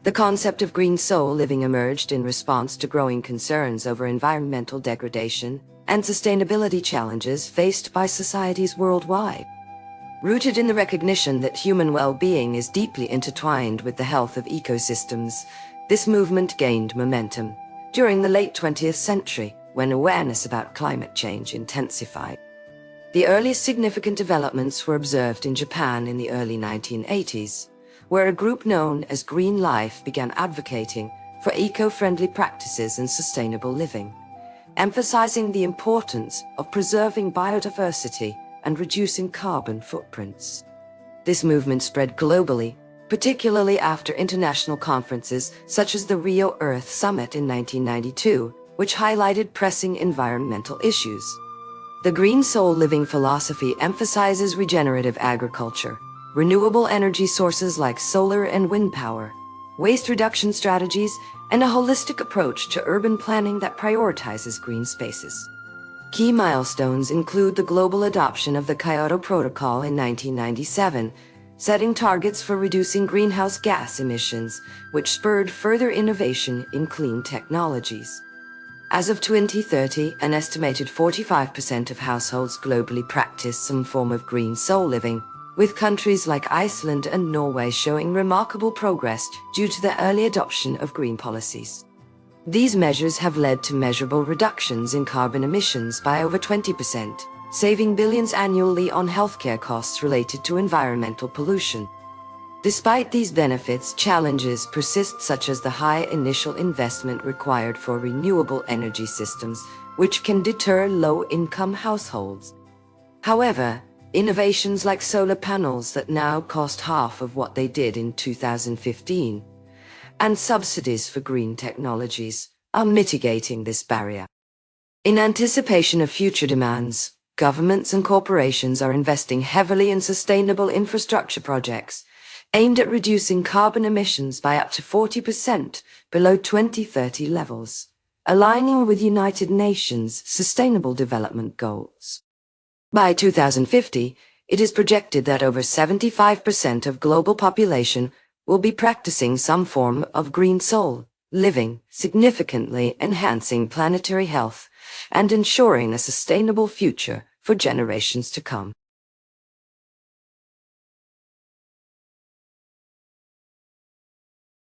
The concept of green soul living emerged in response to growing concerns over environmental degradation and sustainability challenges faced by societies worldwide. Rooted in the recognition that human well-being is deeply intertwined with the health of ecosystems, this movement gained momentum during the late 20th century, when awareness about climate change intensified. The earliest significant developments were observed in Japan in the early 1980s, where a group known as Green Life began advocating for eco-friendly practices and sustainable living, emphasizing the importance of preserving biodiversity and reducing carbon footprints. This movement spread globally, particularly after international conferences such as the Rio Earth Summit in 1992, which highlighted pressing environmental issues. The Green Soul Living philosophy emphasizes regenerative agriculture, renewable energy sources like solar and wind power, waste reduction strategies, and a holistic approach to urban planning that prioritizes green spaces. Key milestones include the global adoption of the Kyoto Protocol in 1997, setting targets for reducing greenhouse gas emissions, which spurred further innovation in clean technologies. As of 2030, an estimated 45% of households globally practice some form of green soul living, with countries like Iceland and Norway showing remarkable progress due to the early adoption of green policies. These measures have led to measurable reductions in carbon emissions by over 20%, saving billions annually on healthcare costs related to environmental pollution. Despite these benefits, challenges persist, such as the high initial investment required for renewable energy systems, which can deter low-income households. However, innovations like solar panels that now cost half of what they did in 2015, and subsidies for green technologies are mitigating this barrier. In anticipation of future demands, governments and corporations are investing heavily in sustainable infrastructure projects aimed at reducing carbon emissions by up to 40% below 2030 levels, aligning with United Nations Sustainable Development Goals. By 2050, it is projected that over 75% of global population will be practicing some form of green soul living, significantly enhancing planetary health and ensuring a sustainable future for generations to come.